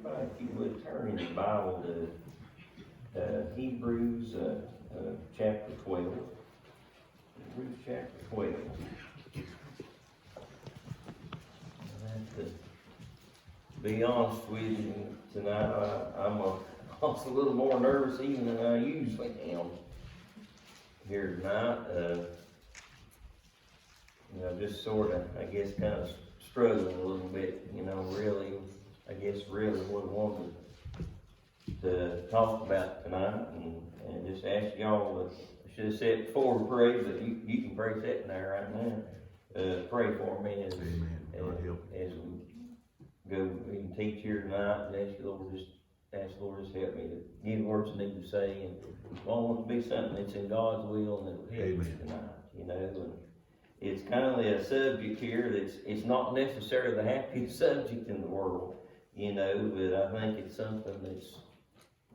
Everybody, if you would turn in the Bible to Hebrews chapter 12. Hebrews chapter 12. To be honest with you tonight, I'm a little more nervous even than I usually am here tonight. Just sort of, I guess, kind of struggling a little bit, really, I guess, really what I wanted to talk about tonight, and just ask y'all, I should have said it before we pray, but you can pray sitting there right now. Pray for me as we go and teach here tonight, and ask the Lord just help me to give the words I need to say, and I want it to be something that's in God's will and that'll help me tonight, and it's kind of a subject here it's not necessarily the happiest subject in the world, but I think it's something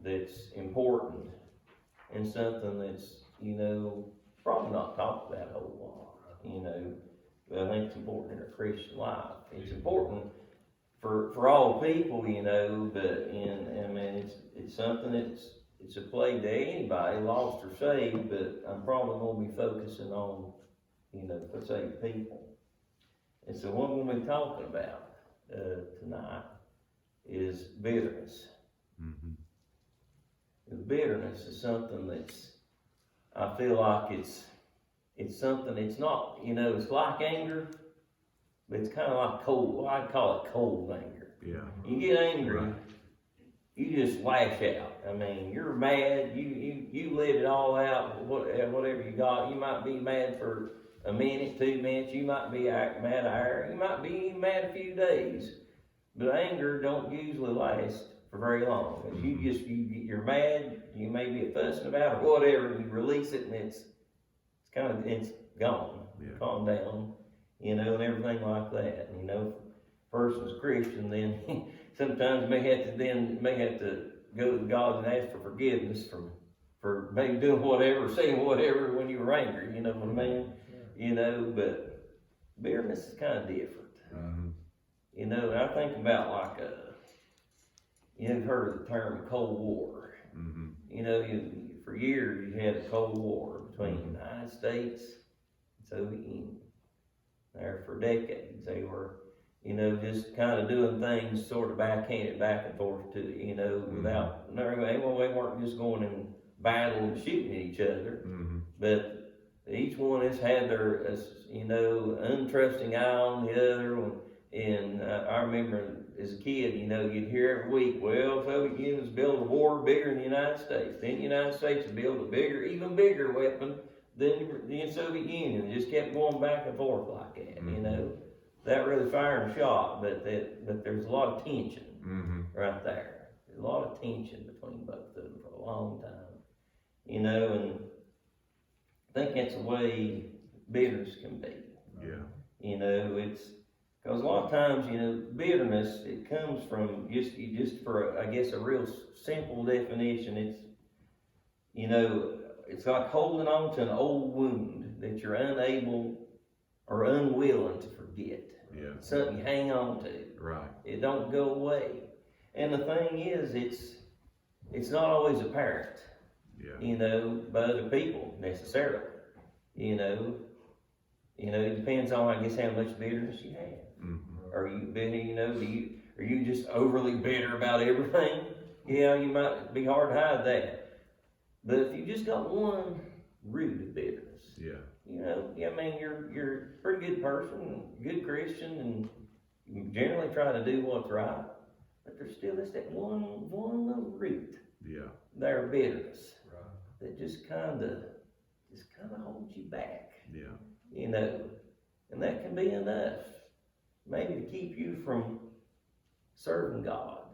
that's important and something that's, probably not talked about a whole lot, but I think it's important in a Christian life. It's important for all people, but it's something it's a play to anybody, lost or saved, but I'm probably going to be focusing on, for saved people. And so what we're going to be talking about tonight is bitterness. Mm-hmm. Bitterness is something I feel like it's something, it's not, it's like anger, but it's kind of like cold. Well, I'd call it cold anger. Yeah. You get angry, right. You just lash out. I mean, you're mad, you let it all out, whatever you got. You might be mad for a minute, 2 minutes, you might be mad an hour, you might be mad a few days. But anger don't usually last for very long. You're mad, you may be fussing about or whatever, and you release it and it's gone. Yeah. Calm down, and everything like that. And a person's Christian, then sometimes may have to go to God and ask for forgiveness for maybe doing whatever, saying whatever when you were angry, you know what I mean? But bitterness is kind of different. And I think about like you've heard of the term Cold War. Mm-hmm. For years you had a Cold War between the United States and Soviet Union. There for decades they were, just kind of doing things sort of backhanded back and forth to, without, they weren't just going in battle and shooting at each other, but each one has had their, untrusting eye on the other one. And I remember as a kid, you'd hear every week, well, Soviet Union was building a war bigger than the United States. Then the United States would build a even bigger weapon than the Soviet Union. It just kept going back and forth like that, That really fired a shot, but there's a lot of tension right there. There's a lot of tension between both of them for a long time, and I think that's the way bitterness can be. Yeah. It's because a lot of times, bitterness, it comes from just for, I guess, a real simple definition. It's like holding on to an old wound that you're unable or unwilling to forget. Yeah. It's something you hang on to. Right. It don't go away. And the thing is, it's not always apparent. Yeah. By other people necessarily. It depends on, I guess, how much bitterness you have. Mm-hmm. Are you bitter? Are you just overly bitter about everything? Yeah, you might be hard to hide that. But if you just got one root of bitterness, you're a pretty good person, good Christian, and you generally try to do what's right. But there's still that one little root. Yeah. There of bitterness. Right. That just kind of holds you back. Yeah. And that can be enough, maybe to keep you from serving God,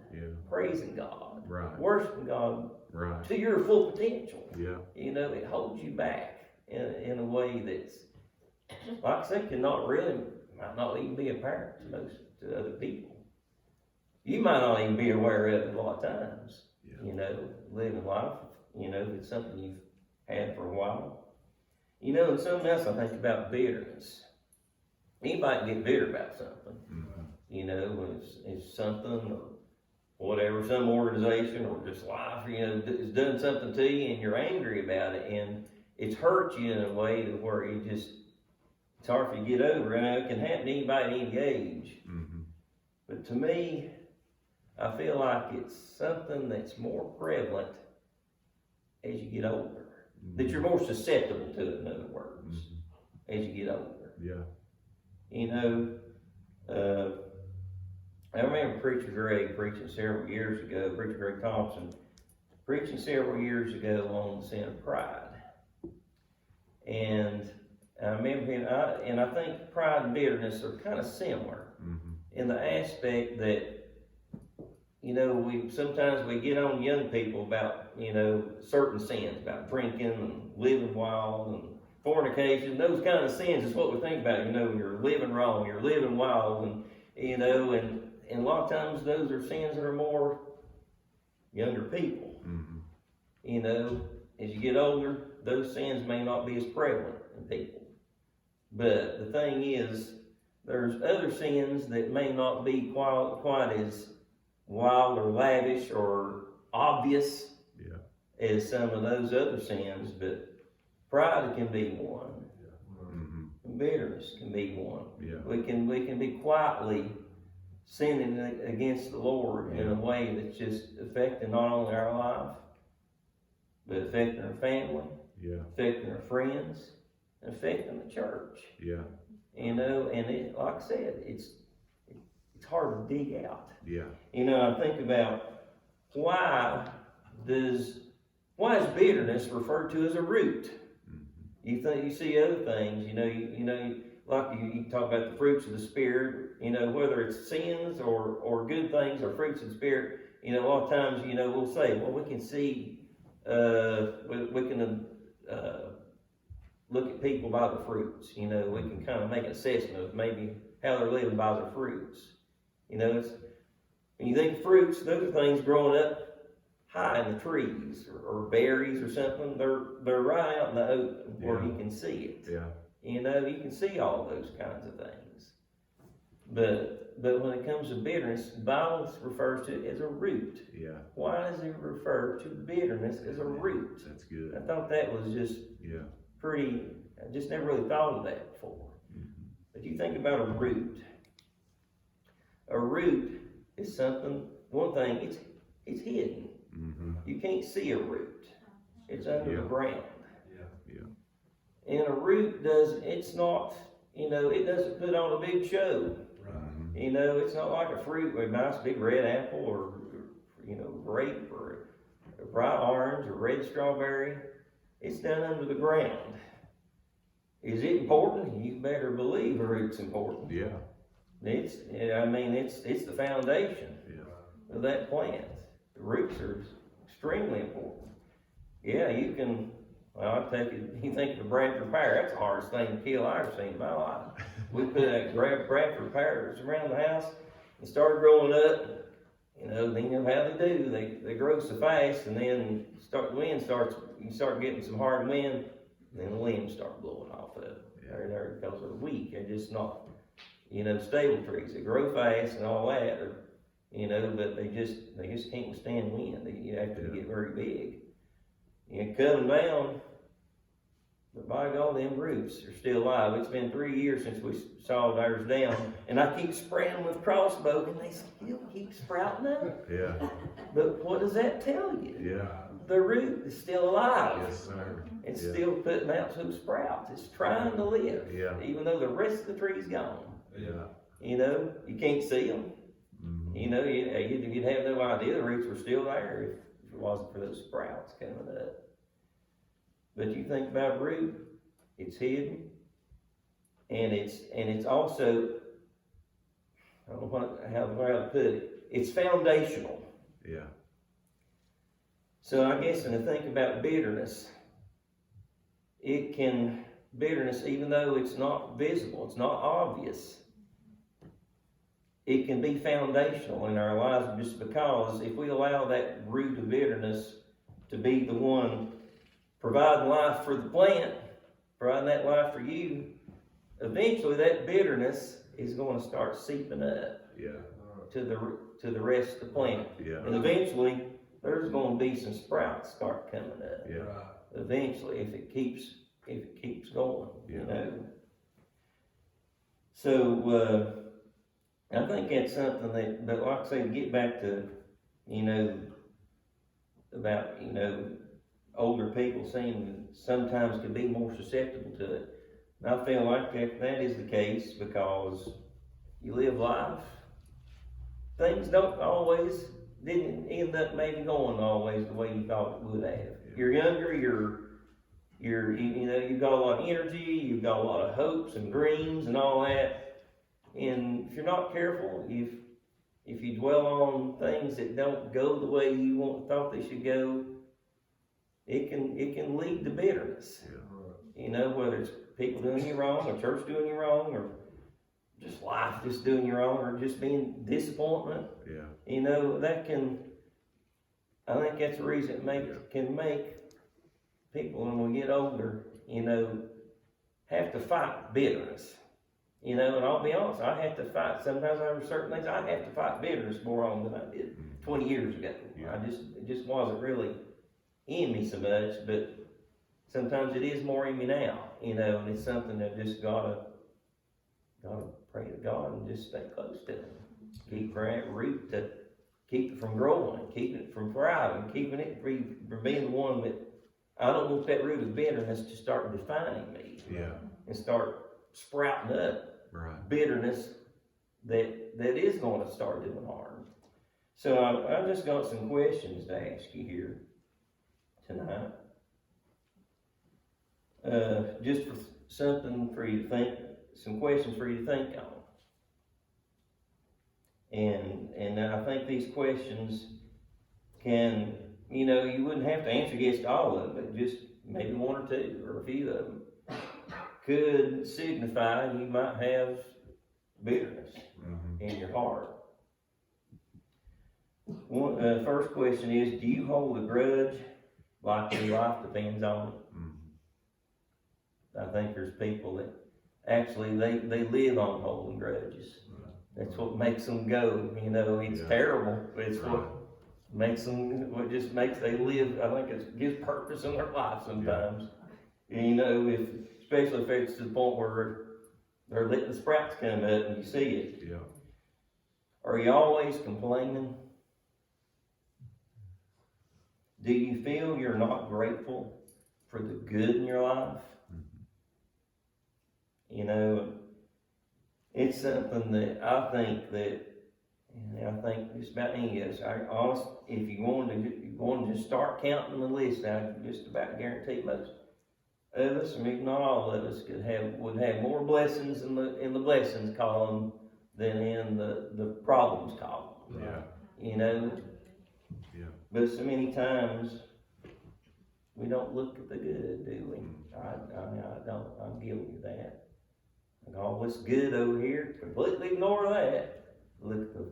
praising God, right. Worshiping God, right. To your full potential. Yeah. It holds you back in a way that's, like I said, might not even be apparent to other people. You might not even be aware of it a lot of times. Yeah. Living life, if it's something you've had for a while. And something else I think about bitterness. Anybody can get bitter about something. Mm-hmm. It's something or whatever, some organization or just life, has done something to you and you're angry about it and it's hurt you in a way to where it's hard for you to get over. It can happen to anybody at any age. Mm-hmm. But to me, I feel like it's something that's more prevalent as you get older. Mm-hmm. That you're more susceptible to it, in other words, mm-hmm. as you get older. Yeah. I remember Preacher Greg preaching several years ago, Preacher Greg Thompson, preaching several years ago on the sin of pride. And I remember him, and I think pride and bitterness are kind of similar mm-hmm. in the aspect that, sometimes we get on young people about, certain sins, about drinking and living wild and fornication, those kind of sins is what we think about, you're living wrong, you're living wild, and, and a lot of times those are sins that are more younger people. Mm-hmm. As you get older, those sins may not be as prevalent in people. But the thing is, there's other sins that may not be quite as wild or lavish or obvious as some of those other sins, but pride can be one. Yeah. Mm-hmm. Bitterness can be one. Yeah. We can be quietly sinning against the Lord in a way that's just affecting not only our life, but affecting our family, affecting our friends, and affecting the church. Yeah. And like I said, it's hard to dig out. Yeah. I think about why is bitterness referred to as a root? Mm-hmm. You see other things, like you talk about the fruits of the Spirit, whether it's sins or good things or fruits of the Spirit, a lot of times, we'll say, well, we can see, we can look at people by the fruits, we can kind of make an assessment of maybe how they're living by their fruits. When you think of fruits, those are things growing up high in the trees or berries or something. They're right out in the open where you can see it. Yeah. You can see all those kinds of things. But when it comes to bitterness, the Bible refers to it as a root. Yeah. Why does it refer to bitterness as a root? That's good. I thought that was just pretty, I just never really thought of that before. Mm-hmm. But you think about a root. A root is something, one thing, it's hidden. Mm-hmm. You can't see a root. It's under the ground. And a root it doesn't put on a big show. Right. It's not like a fruit with a nice big red apple or grape or a bright orange or red strawberry. It's down under the ground. Is it important? You better believe a root's important. Yeah. It's the foundation of that plant. The roots are extremely important. Yeah, you can. Well, I take it, you think of a Bradford pear, that's the hardest thing to kill I've ever seen in my life. We put that Bradford pears around the house and started growing up. Then you know how they do. They grow so fast, and then you start getting some hard wind, and then the limbs start blowing off of it. They're because they're weak. They're just not, stable trees. They grow fast and all that, but they just can't withstand wind. You have to get very big. And cut them down, but by God, them roots are still alive. It's been 3 years since we sawed ours down, and I keep spraying them with crossbow, and they still keep sprouting up. Yeah. But what does that tell you? Yeah. The root is still alive. Yes, sir. It's still putting out some sprouts. It's trying to live, even though the rest of the tree's gone. Yeah. You can't see them. Mm-hmm. You'd have no idea the roots were still there if it wasn't for those sprouts coming up. But you think about root, it's hidden, and it's also, I don't know how to put it, it's foundational. Yeah. So I guess when I think about bitterness, bitterness, even though it's not visible, it's not obvious, it can be foundational in our lives, just because if we allow that root of bitterness to be the one providing life for the plant, providing that life for you, eventually that bitterness is going to start seeping up to the rest of the plant. Yeah. And eventually, there's gonna be some sprouts start coming up. Yeah. Eventually, if it keeps going, Yeah. you know. So, I think that's something but like I say, to get back to, you know, about, you know, older people seem sometimes can be more susceptible to it. And I feel like that is the case because you live life. Things didn't end up maybe going always the way you thought it would have. Yeah. You're younger, you know, you've got a lot of energy, you've got a lot of hopes and dreams and all that. And if you're not careful, if you dwell on things that don't go the way you thought they should go, it can lead to bitterness. Yeah. You know, whether it's people doing you wrong, or church doing you wrong, or just life just doing you wrong, or just being disappointment. Yeah. You know, I think that's the reason it can make people, when we get older, you know, have to fight bitterness. You know, and I'll be honest, I have to fight. Sometimes there are certain things I have to fight bitterness more on than I did 20 years ago. Yeah. It just wasn't really in me so much, but sometimes it is more in me now, you know, and it's something that just gotta pray to God and just stay close to Him. Keep that root to keep it from growing, keep it from thriving, keeping it from being the one that I don't want that root of bitterness to start defining me. Yeah. And start sprouting up bitterness that is going to start doing harm. So I just got some questions to ask you here tonight. Just for something for you to think, some questions for you to think on. And I think these questions can, you know, you wouldn't have to answer yes to all of them, but just maybe one or two or a few of them could signify you might have bitterness in your heart. First question is, do you hold a grudge like your life depends on it? I think there's people that actually they live on holding grudges. That's what makes them go, you know, it's terrible, but it's what makes them, they live. I think it gives purpose in their life sometimes. And, you know, especially if it's to the point where they're letting the sprouts come up and you see it. Yeah. Are you always complaining? Do you feel you're not grateful for the good in your life? You know, it's something that I think just about any of us, if you want to just start counting the list, I can just about guarantee most of us, or maybe not all of us, would have more blessings in the blessings column than in the problems column. Yeah. You know? Yeah. But so many times we don't look at the good, do we? I don't. I'm guilty of that. Like, all this good over here, completely ignore that. Look at the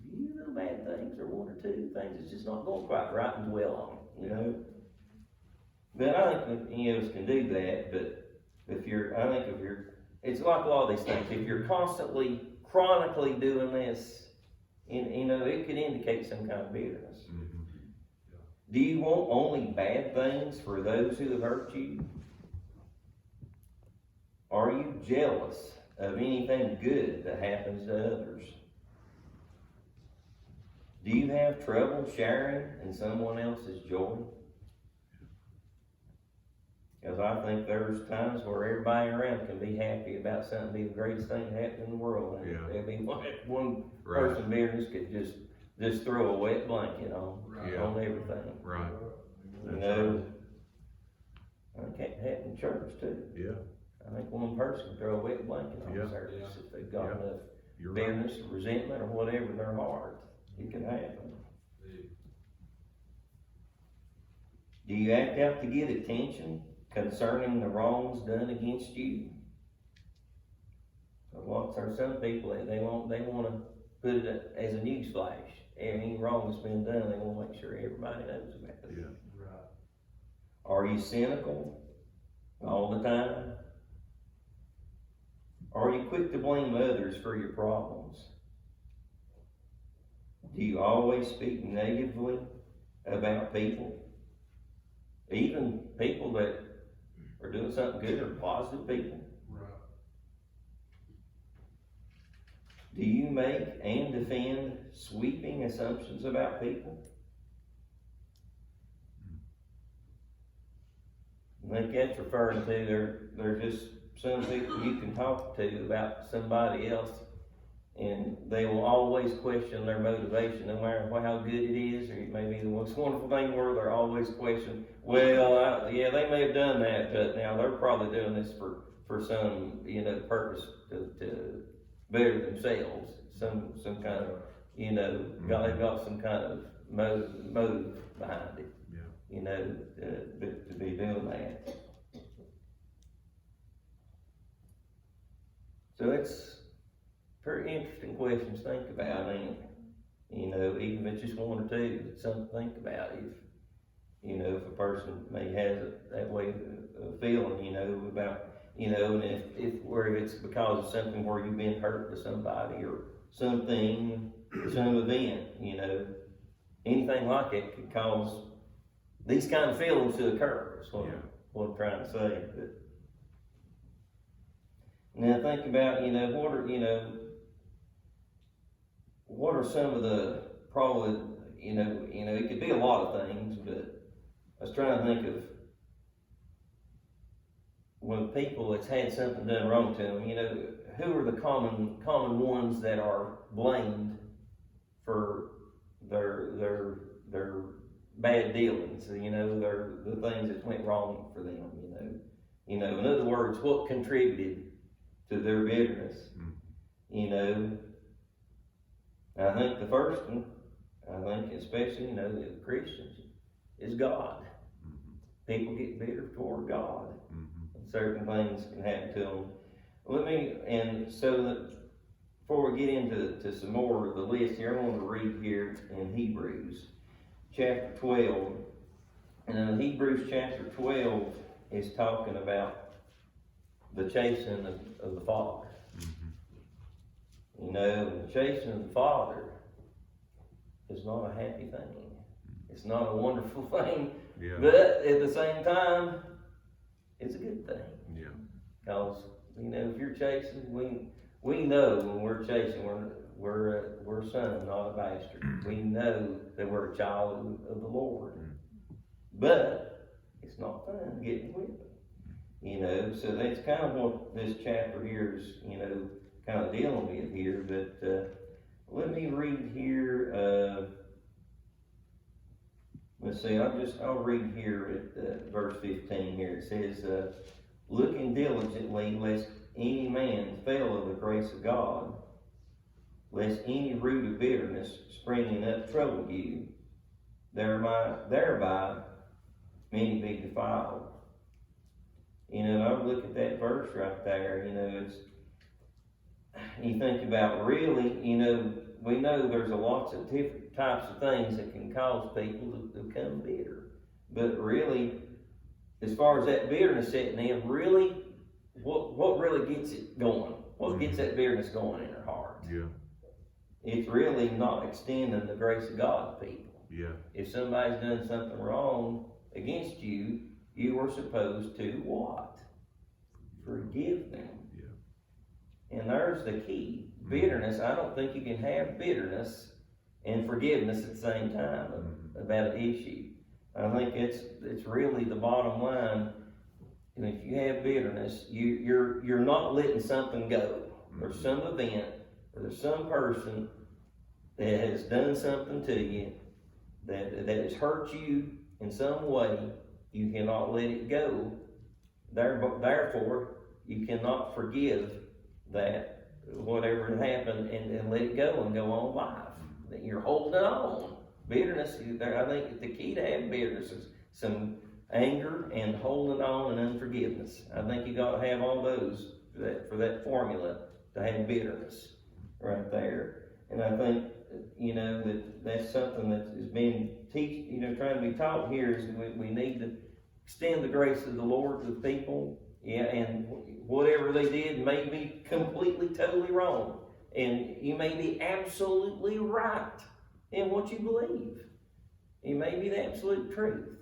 few little bad things, or one or two things that's just not going quite right, and dwell on it, you know? But I think any of us can do that, but it's like a lot of these things. If you're constantly, chronically doing this, you know, it could indicate some kind of bitterness. Do you want only bad things for those who have hurt you? Are you jealous of anything good that happens to others? Do you have trouble sharing in someone else's joy? Because I think there's times where everybody around can be happy about something being the greatest thing that happened in the world. And there'll be one person bitterness could just throw a wet blanket on everything. Right. You know, I think that happened in church too. Yeah. I think one person can throw a wet blanket on service if they've got enough bitterness or resentment or whatever in their heart. It can happen. Do you act out to get attention concerning the wrongs done against you? Some people, they want to put it as a news flash. Any wrong that's been done, they want to make sure everybody knows about it. Yeah. Right. Are you cynical all the time? Are you quick to blame others for your problems? Do you always speak negatively about people? Even people that are doing something good or positive people? Right. Do you make and defend sweeping assumptions about people? I think that's referring to there's just some people you can talk to about somebody else, and they will always question their motivation, no matter how good it is, or it may be the most wonderful thing in the world. They're always questioning. Well, yeah, they may have done that, but now they're probably doing this for some purpose to better themselves, some kind of they've got some kind of motive behind it. To be doing that. So that's very interesting questions to think about, and even if it's just one or two, it's something to think about. If a person may have that way of feeling, about, and if it's because of something where you've been hurt to somebody or something, some event, anything like it could cause these kind of feelings to occur. That's what I'm trying to say. But now think about, what are some of the probably, it could be a lot of things, but I was trying to think of when people that's had something done wrong to them, who are the common ones that are blamed for their bad dealings, they're the things that went wrong for them, in other words, what contributed to their bitterness, I think the first one, especially, the Christians, is God. People get bitter toward God, and certain things can happen to them. Before we get into some more of the list here, I want to read here in Hebrews chapter 12. And Hebrews chapter 12 is talking about the chastening of the Father. The chastening of the Father is not a happy thing. It's not a wonderful thing. Yeah. But at the same time, it's a good thing. Yeah. Because, if you're chasing, we know when we're chasing, we're a son, not a bastard. We know that we're a child of the Lord. But it's not fun getting whipped. So that's kind of what this chapter here is, kind of dealing with here. But let me read here. Let's see, I'll read here at verse 15 here. It says, looking diligently lest any man fail of the grace of God, lest any root of bitterness springing up trouble you, thereby many be defiled. And I look at that verse right there, you think about really, we know there's a lots of different types of things that can cause people to become bitter. But really, as far as that bitterness setting in, really, what really gets it going? What gets that bitterness going in their heart? Yeah. It's really not extending the grace of God to people. Yeah. If somebody's done something wrong against you, you are supposed to what? Forgive them. Yeah. And there's the key. Bitterness, I don't think you can have bitterness and forgiveness at the same time about an issue. I think it's really the bottom line. And if you have bitterness, you're not letting something go. There's some event, or there's some person that has done something to you that has hurt you in some way. You cannot let it go. Therefore, you cannot forgive that whatever happened and let it go and go on life. That you're holding on. Bitterness, I think the key to have bitterness is some anger and holding on and unforgiveness. I think you got to have all those for that formula to have bitterness right there. And I think, that's something that is being trying to be taught here is we need to extend the grace of the Lord to people. Yeah, and whatever they did may be completely, totally wrong. And you may be absolutely right in what you believe. It may be the absolute truth,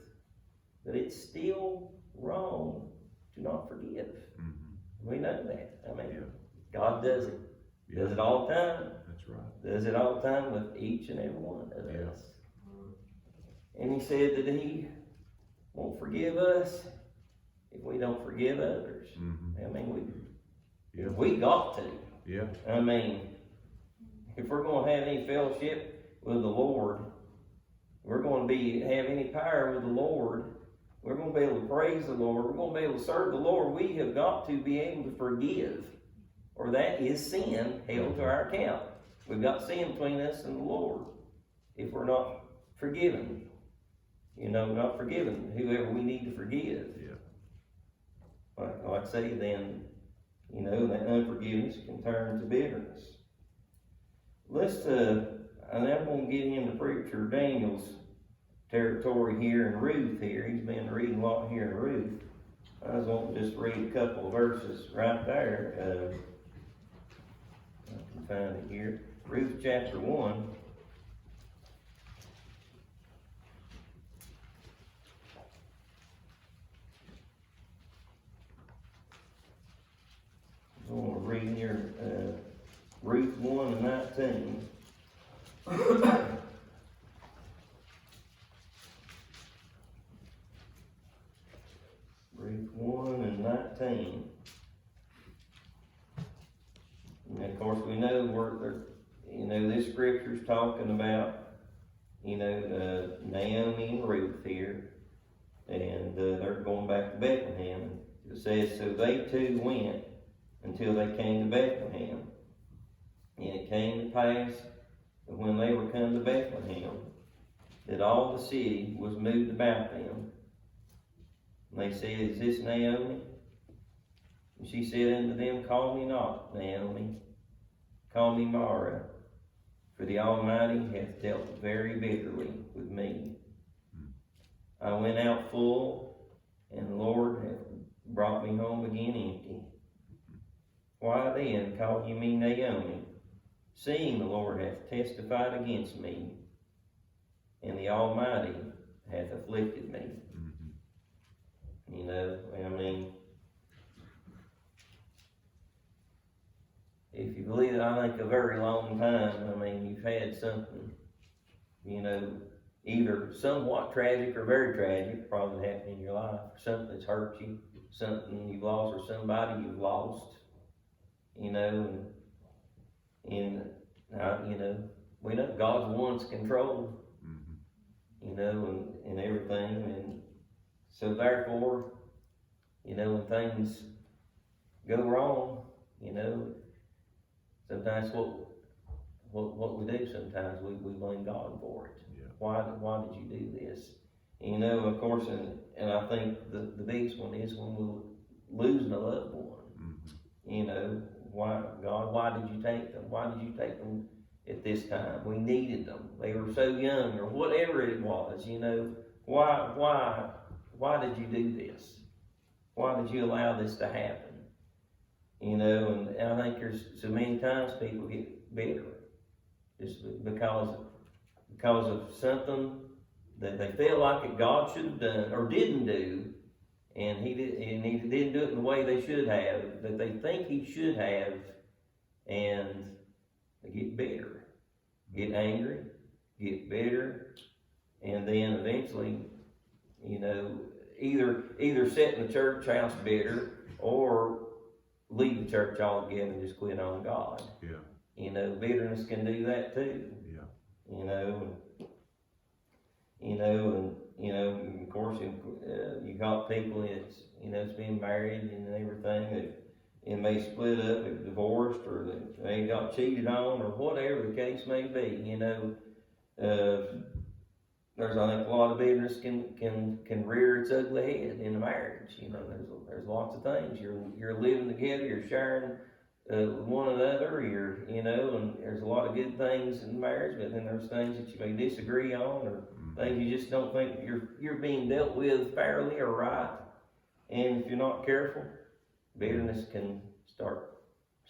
but it's still wrong to not forgive. We know that. I mean, God does it. Does it all the time. That's right. Does it all the time with each and every one of us. And he said that he won't forgive us if we don't forgive others. I mean, we got to. Yeah. I mean, if we're going to have any fellowship with the Lord, we're going to have any power with the Lord, we're going to be able to praise the Lord, we're going to be able to serve the Lord, we have got to be able to forgive. Or that is sin held to our account. We've got sin between us and the Lord if we're not forgiven. Not forgiven whoever we need to forgive. Yeah. Like I say, then, that unforgiveness can turn to bitterness. I'm going to get into Preacher Daniel's territory here in Ruth here. He's been reading a lot here in Ruth. I was going to just read a couple of verses right there. I can find it here. Ruth chapter 1. I'm going to read here Ruth 1 and 19. Ruth 1 and 19. And of course, we know this scripture's talking about, Naomi and Ruth here, and they're going back to Bethlehem. It says, so they two went until they came to Bethlehem. And it came to pass that when they were come to Bethlehem, that all the city was moved about them. And they said, is this Naomi? And she said unto them, call me not Naomi, call me Mara, for the Almighty hath dealt very bitterly with me. I went out full, and the Lord hath brought me home again empty. Why then call ye me Naomi, seeing the Lord hath testified against me, and the Almighty hath afflicted me? If you believe it, I think a very long time, you've had something, either somewhat tragic or very tragic probably happened in your life, something that's hurt you, something you've lost, or somebody you've lost, we know God's one's control, and everything, and so therefore, when things go wrong, sometimes what we do, sometimes we blame God for it. Yeah. Why did you do this? Of course, and I think the biggest one is when we're losing a loved one. Why did you take them? Why did you take them at this time? We needed them. They were so young, or whatever it was. Why did you do this? Why did you allow this to happen? And I think there's so many times people get bitter just because of something that they feel like that God should have done or didn't do, and he didn't do it in the way they should have, that they think he should have, and they get bitter, get angry, get bitter, and then eventually, either sit in the church house bitter or leave the church altogether and just quit on God. Yeah. Bitterness can do that too. Yeah. Of course, you got people that's been married and everything that and may split up, or divorced, or they got cheated on, or whatever the case may be. There's I think a lot of bitterness can rear its ugly head in a marriage. There's lots of things. You're living together, you're sharing with one another, and there's a lot of good things in marriage, but then there's things that you may disagree on, or things you just don't think you're being dealt with fairly or right. And if you're not careful, bitterness can start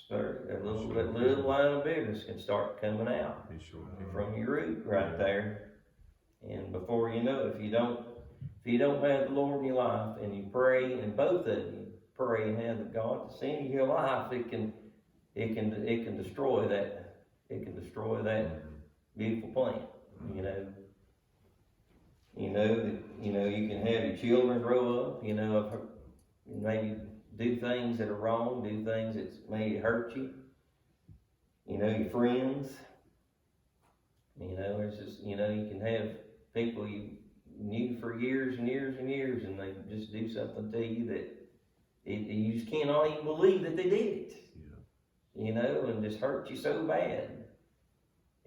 that little line of bitterness can start coming out He sure can. from your root right there. And before you know it, if you don't have the Lord in your life and you pray, and both of you pray and have God to send you your life, it can destroy that. It can destroy that beautiful plant. You can have your children grow up, maybe do things that are wrong, do things that may hurt you. Your friends. It's just, you can have people you knew for years and years and years, and they just do something to you that you just cannot even believe that they did it. Yeah. And just hurt you so bad.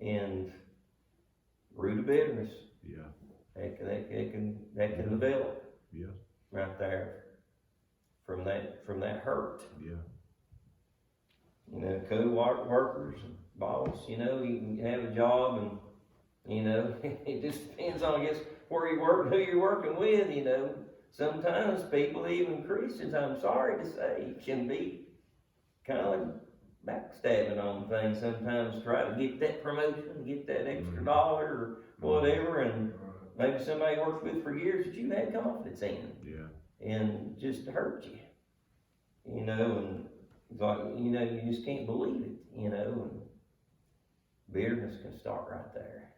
And root of bitterness. Yeah. That can develop. Yeah. Right there. From that hurt. Yeah. Co-workers and boss, you can have a job and, it just depends on, I guess, where you work, who you're working with, Sometimes people, even Christians, I'm sorry to say, can be kind of like backstabbing on things sometimes, try to get that promotion, get that extra dollar or whatever, and maybe somebody you worked with for years that you had confidence in. Yeah. And just hurt you. And it's like, you just can't believe it, and bitterness can start right there.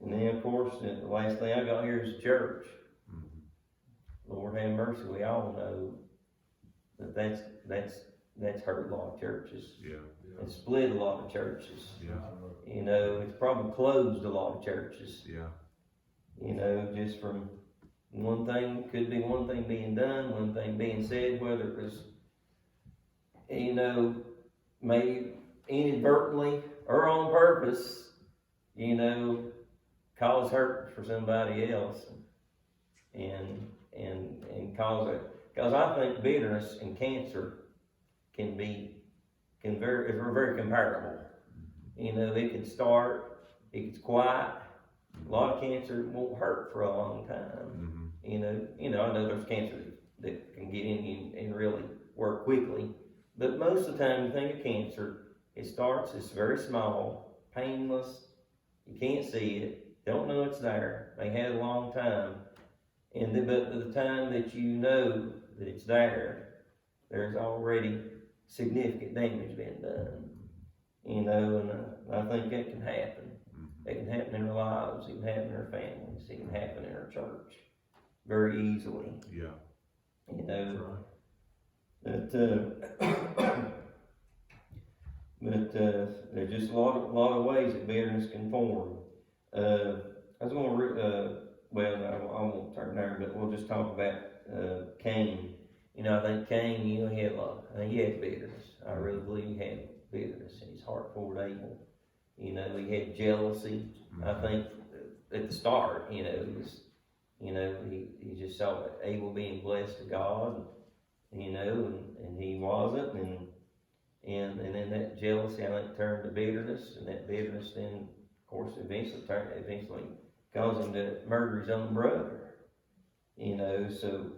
And then, of course, the last thing I got here is the church. Lord have mercy, we all know that that's hurt a lot of churches. Yeah. It's split a lot of churches. Yeah. It's probably closed a lot of churches. Yeah. Just from one thing, could be one thing being done, one thing being said, whether it was, maybe inadvertently or on purpose, cause hurt for somebody else, and cause it. Because I think bitterness and cancer are very comparable. It can start, it gets quiet. A lot of cancer won't hurt for a long time. I know there's cancer that can get in you and really work quickly, but most of the time you think of cancer, it's very small, painless, you can't see it, don't know it's there, they had a long time, but by the time that you know that it's there's already significant damage been done. And I think that can happen. It can happen in our lives, it can happen in our families, it can happen in our church very easily. Yeah. That's right. But there's just a lot of ways that bitterness can form. I was going to, I won't turn there, but we'll just talk about Cain. I think Cain, he had bitterness. I really believe he had bitterness in his heart toward Abel. He had jealousy. I think at the start, he just saw Abel being blessed to God, and he wasn't, and then that jealousy, I think, turned to bitterness, and that bitterness then, of course, eventually caused him to murder his own brother. So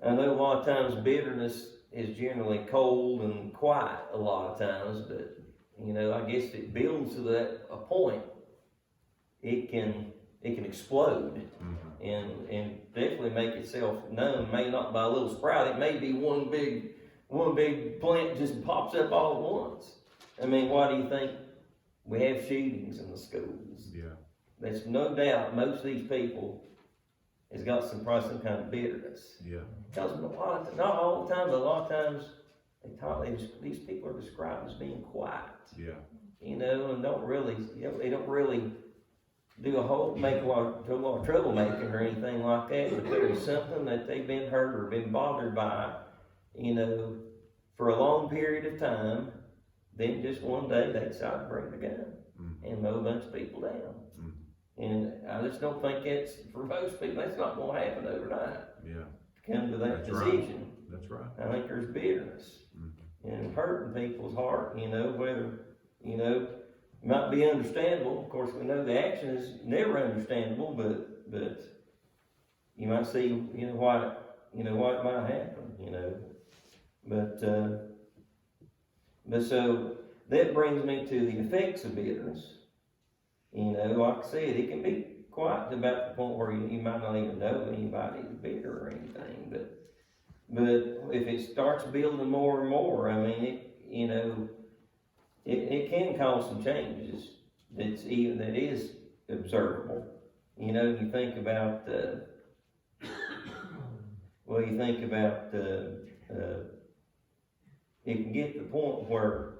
I know a lot of times bitterness is generally cold and quiet a lot of times, but I guess if it builds to a point, it can explode and definitely make itself known. May not by a little sprout. It may be one big plant just pops up all at once. I mean, why do you think we have shootings in the schools? Yeah. There's no doubt most of these people has got probably some kind of bitterness. Yeah. Because not all the time, but a lot of times these people are described as being quiet. Yeah. And don't really, they don't really make a lot of troublemaking or anything like that. But there is something that they've been hurt or been bothered by, for a long period of time. Then just one day they decide to bring the gun and mow a bunch of people down. And I just don't think it's, for most people, that's not going to happen overnight. Yeah. To come to that That's decision. Right. That's right. I think there's bitterness and hurting people's heart, whether, might be understandable. Of course, we know the action is never understandable, but you might see, why it might happen, But But so, that brings me to the effects of bitterness. You know, like I said, it can be quite about the point where you might not even know anybody is bitter or anything, but if it starts building more and more, I mean, it can cause some changes that is observable. You know, you think about, it can get to the point where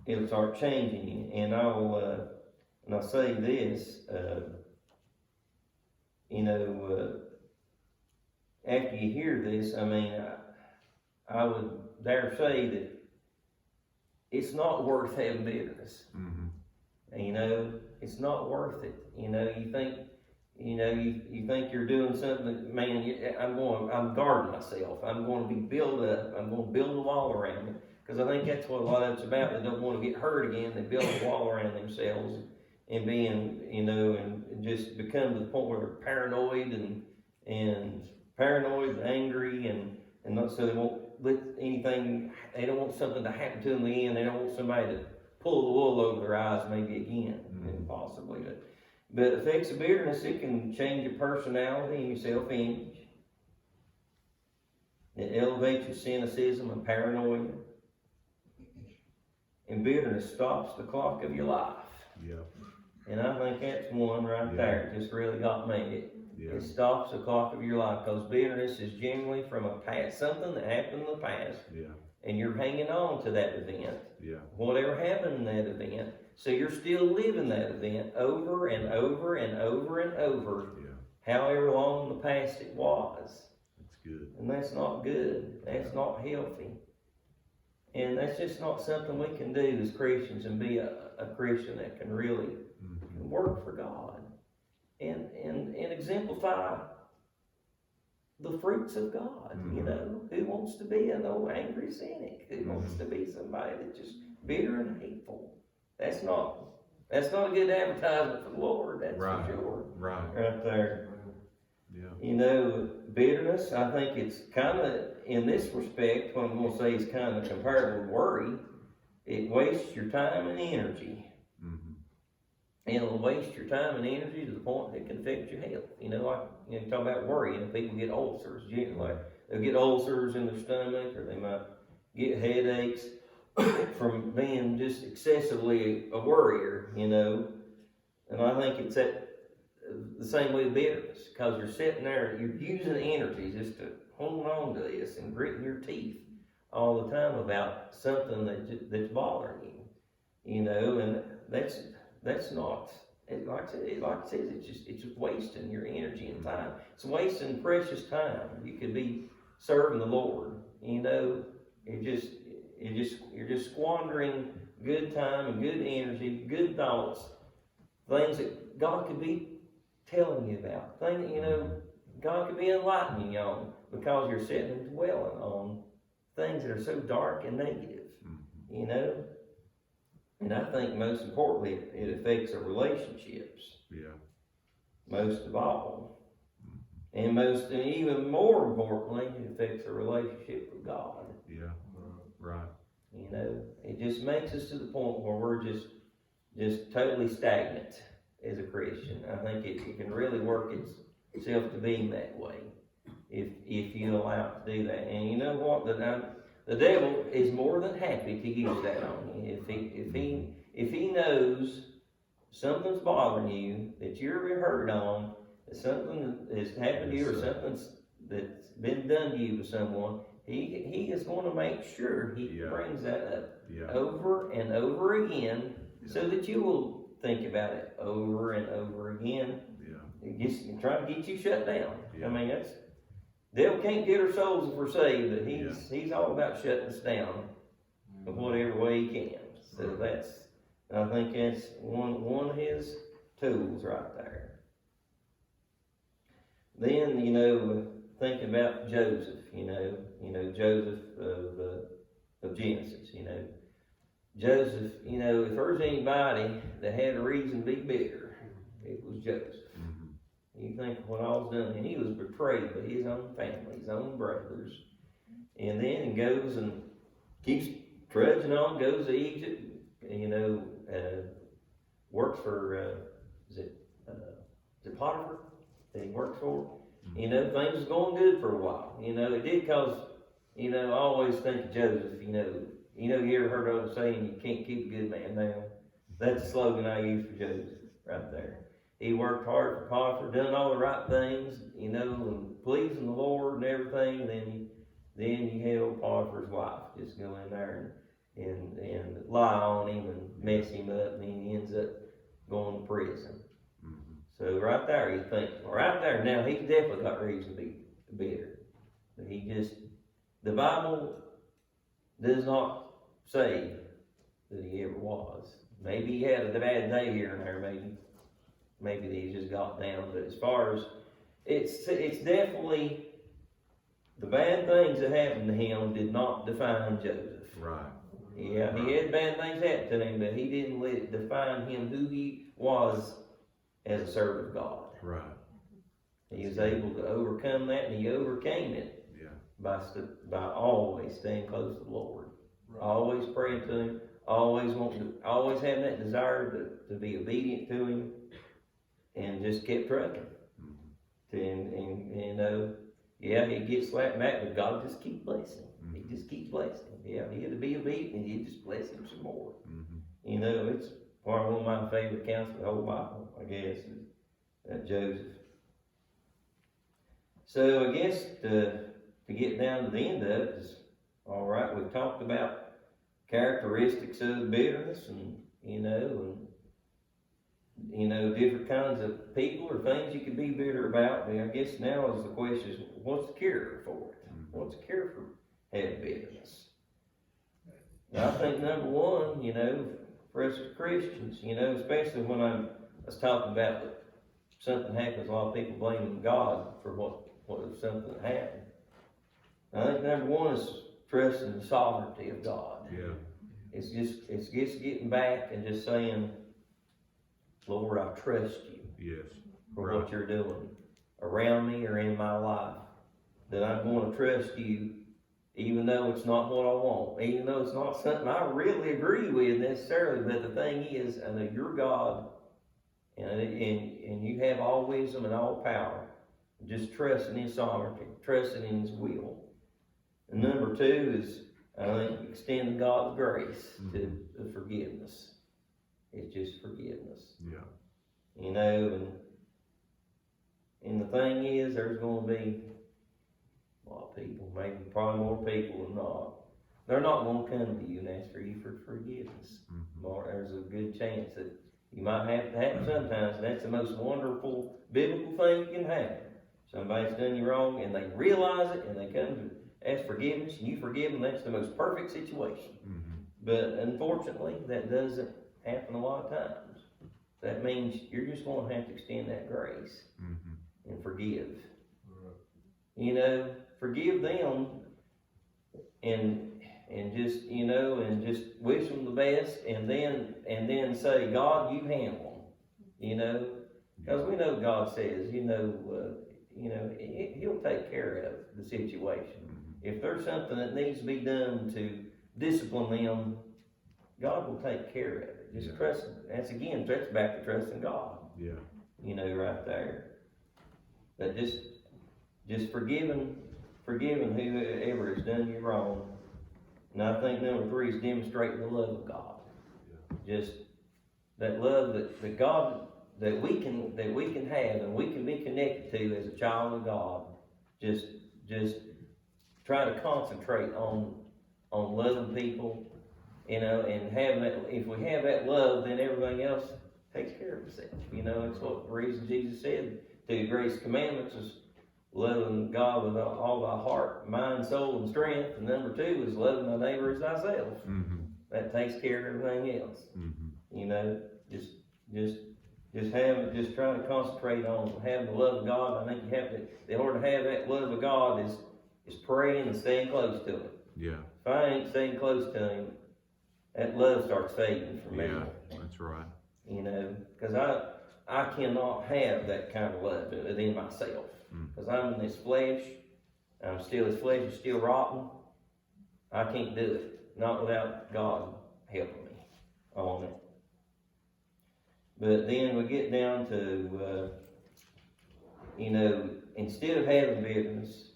it'll start changing you, and I'll say this, after you hear this, I mean, I would dare say that it's not worth having bitterness. Mm-hmm. You know, it's not worth it. You know, you think you're doing something, man, I'm guarding myself. I'm going to be built up. I'm going to build a wall around me. Because I think that's what a lot of it's about. They don't want to get hurt again. They build a wall around themselves and being, and just become to the point where they're paranoid and angry and not, so they won't let anything, they don't want something to happen to them in the end. They don't want somebody to pull the wool over their eyes maybe again, and possibly. But effects of bitterness, it can change your personality and your self-image. It elevates your cynicism and paranoia. And bitterness stops the clock of your life. Yeah. And I think that's one right there. It just really got me. It stops the clock of your life, because bitterness is generally from a past, something that happened in the past. Yeah. And you're hanging on to that event. Yeah. Whatever happened in that event. So you're still living that event over and over and over and over. Yeah. However long in the past it was. That's good. And that's not good. That's not healthy. And that's just not something we can do as Christians, and be a Christian that can really work for God and exemplify the fruits of God. You know, who wants to be an old angry cynic? Who wants to be somebody that's just bitter and hateful? That's not a good advertisement for the Lord, that's for sure. Right there. Yeah. You know, bitterness, I think it's kind of, in this respect, what I'm going to say is kind of comparable to worry. It wastes your time and energy. And it'll waste your time and energy to the point that it can affect your health. You know, like, you talk about worry, and people get ulcers. Like, they'll get ulcers in their stomach, or they might get headaches from being just excessively a worrier, you know. And I think it's the same way with bitterness, because you're sitting there, you're using energy just to hold on to this and gritting your teeth all the time about something that's bothering you, you know. And that's not, like I said, it's just wasting your energy and time. It's wasting precious time. You could be serving the Lord, you know. You're just squandering good time and good energy, good thoughts, things that God could be telling you about. Things, you know, God could be enlightening you on, because you're sitting and dwelling on things that are so dark and negative, you know. And I think most importantly, it affects our relationships. Yeah. Most of all. And even more importantly, it affects our relationship with God. Yeah. Right. You know, it just makes us to the point where we're just totally stagnant as a Christian. I think it can really work itself to being that way if you allow it to do that. And you know what? The devil is more than happy to use that on you. If he knows something's bothering you, that you're hurt on, that something has happened to you, or something that's been done to you to someone, he is going to make sure he brings that up over and over again, so that you will think about it over and over again. It trying to get you shut down. I mean, devil can't get our souls if we're saved, but he's all about shutting us down in whatever way he can. So I think that's one of his tools right there. Then, you know, think about Joseph, you know, Joseph of Genesis, you know. Joseph, you know, if there's anybody that had a reason to be bitter, it was Joseph. You think what all's done, and he was betrayed by his own family, his own brothers. And then he goes and keeps trudging on, goes to Egypt, works for, is it Potiphar that he works for? Things was going good for a while. It did cause, I always think of Joseph, you ever heard of the saying, you can't keep a good man down? That's the slogan I use for Joseph right there. He worked hard for Potiphar, done all the right things, and pleasing the Lord and everything. Then you have Potiphar's wife just go in there and lie on him and mess him up, and then he ends up going to prison. So right there, you think, well, right there, now he's definitely got reason to be bitter. But the Bible does not say that he ever was. Maybe he had a bad day here and there, maybe that he just got down. But as far as, it's definitely, the bad things that happened to him did not define Joseph. Right. Yeah, he had bad things happen to him, but he didn't let it define him who he was as a servant of God. Right. He was able to overcome that, and he overcame it by always staying close to the Lord, always praying to Him, always having that desire to be obedient to Him, and just kept trucking. And he gets slapped back, but God just keeps blessing. He just keeps blessing. Yeah, he had to be obedient, and He just bless him some more. It's part of one of my favorite accounts of the whole Bible, I guess, is Joseph. So I guess to get down to the end of it is, all right, we've talked about characteristics of bitterness and different kinds of people or things you can be bitter about. But I guess now is the question is, what's the cure for it? What's the cure for having bitterness? And I think number one, for us as Christians, especially when I was talking about that something happens, a lot of people blaming God for what if something happened. I think number one is trusting the sovereignty of God. Yeah. It's just getting back and just saying, Lord, I trust you Yes. for what you're doing around me or in my life. That I'm going to trust you even though it's not what I want, even though it's not something I really agree with necessarily. But the thing is, I know you're God, and you have all wisdom and all power. Just trusting His sovereignty, trusting in His will. And number two is, I think, extending God's grace to forgiveness. It's just forgiveness. Yeah. And the thing is, there's going to be a lot of people, maybe probably more people than not. They're not going to come to you and ask for you for forgiveness. There's a good chance that you might have to happen sometimes, and that's the most wonderful biblical thing you can have. Somebody's done you wrong, and they realize it, and they come to ask forgiveness, and you forgive them. That's the most perfect situation. But unfortunately, that doesn't happen a lot of times. That means you're just going to have to extend that grace and forgive. Forgive them and just wish them the best, and then say, God, you handle them. Because we know God says, He'll take care of the situation. If there's something that needs to be done to discipline them, God will take care of it. Just trust. That's back to trusting God. Yeah. Right there. But just forgiving whoever has done you wrong. And I think number three is demonstrating the love of God. Just that love that God that we can have and we can be connected to as a child of God. Just try to concentrate on loving people, and having that. If we have that love, then everything else takes care of itself. It's what the reason Jesus said the greatest commandments is loving God with all thy heart, mind, soul, and strength. And number two is loving thy neighbor as thyself. That takes care of everything else. Just trying to concentrate on having the love of God. I think you have to, in order to have that love of God, is praying and staying close to Him. Yeah. If I ain't staying close to Him, that love starts fading from me. Yeah, that's right. Because I cannot have that kind of love within myself. Because I'm in this flesh, this flesh is still rotten. I can't do it. not without God helping me on it. But then we get down to, instead of having bitterness,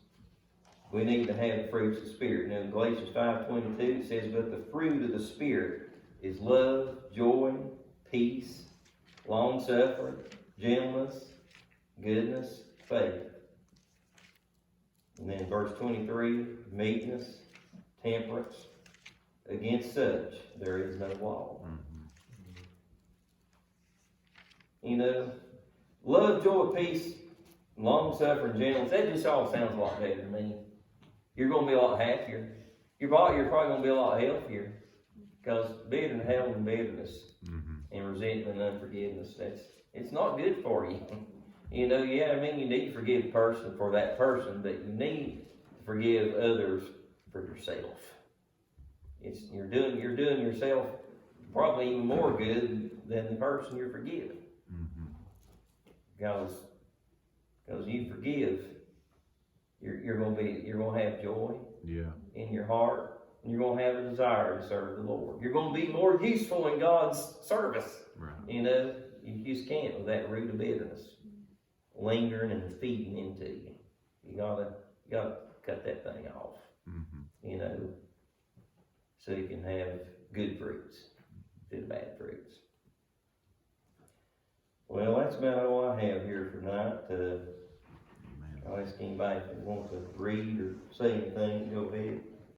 we need to have the fruits of the Spirit. Now in Galatians 5:22 it says, but the fruit of the Spirit is love, joy, peace, long-suffering, gentleness, goodness, faith. And then verse 23, meekness, temperance. Against such there is no law. Love, joy, peace, long-suffering, gentleness, that just all sounds a lot better to me. You're going to be a lot happier. You're probably going to be a lot healthier. Because bitterness, having bitterness and resentment and unforgiveness, it's not good for you. You need to forgive the person for that person, but you need to forgive others for yourself. You're doing yourself probably even more good than the person you're forgiving. Because you forgive, you're going to have joy in your heart, and you're going to have a desire to serve the Lord. You're going to be more useful in God's service. Right. You just can't with that root of bitterness lingering and feeding into you. You gotta cut that thing off. So you can have good fruits instead of bad fruits. Well, that's about all I have here for tonight. I'll ask anybody if they want to read or say anything, go ahead.